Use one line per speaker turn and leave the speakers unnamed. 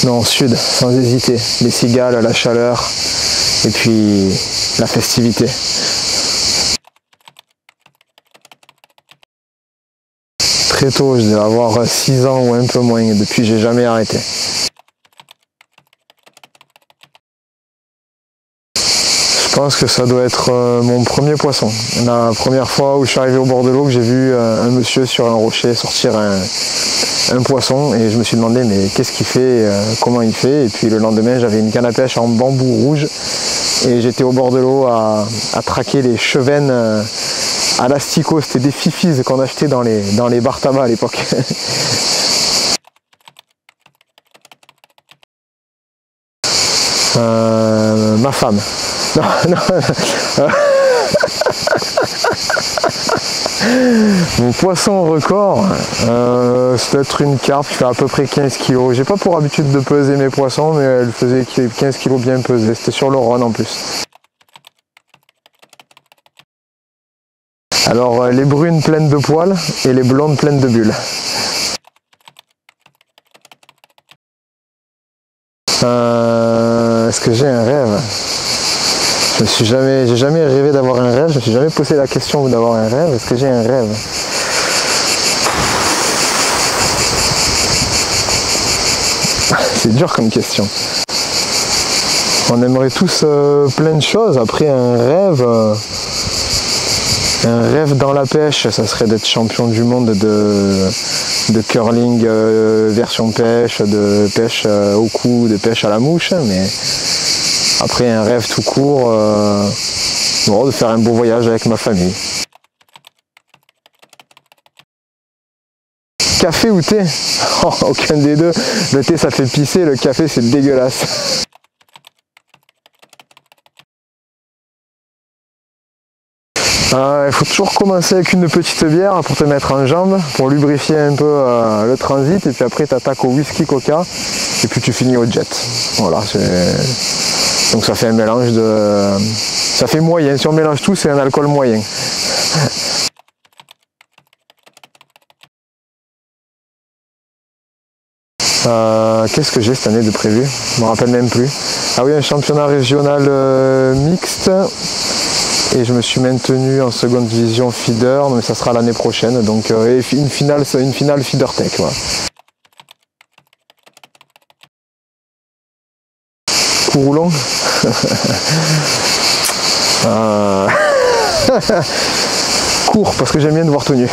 Non, sud, sans hésiter. Les cigales, la chaleur et puis la festivité. Très tôt, je devais avoir 6 ans ou un peu moins, et depuis j'ai jamais arrêté. Je pense que ça doit être mon premier poisson. La première fois où je suis arrivé au bord de l'eau, que j'ai vu un monsieur sur un rocher sortir un poisson et je me suis demandé mais qu'est-ce qu'il fait, comment il fait, et puis le lendemain j'avais une canne à pêche en bambou rouge et j'étais au bord de l'eau à traquer les chevennes à l'asticot. C'était des fifis qu'on achetait dans les bars tabac à l'époque. Ma femme. Non, non. Mon poisson record, c'est peut-être une carpe qui fait à peu près 15 kg. J'ai pas pour habitude de peser mes poissons, mais elle faisait 15 kg bien pesé. C'était sur le Rhône en plus. Alors les brunes pleines de poils et les blondes pleines de bulles. Est-ce que j'ai un rêve? J'ai jamais rêvé d'avoir un rêve, je me suis jamais posé la question d'avoir un rêve. Est-ce que j'ai un rêve? C'est dur comme question. On aimerait tous plein de choses. Après un rêve dans la pêche, ça serait d'être champion du monde de curling version pêche, de pêche au cou, de pêche à la mouche, mais après un rêve tout court, de faire un beau voyage avec ma famille. Café ou thé? Oh, aucun des deux. Le thé ça fait pisser, le café c'est dégueulasse. Il faut toujours commencer avec une petite bière pour te mettre en jambe, pour lubrifier un peu le transit, et puis après tu attaques au whisky coca, et puis tu finis au jet. Voilà, donc ça fait un mélange de... Ça fait moyen, si on mélange tout, c'est un alcool moyen. Qu'est-ce que j'ai cette année de prévu? Je me rappelle même plus. Ah oui, un championnat régional mixte. Et je me suis maintenu en seconde division feeder, mais ça sera l'année prochaine. Donc une finale feeder tech. Voilà. Coup roulant. Court parce que j'aime bien devoir tout nu.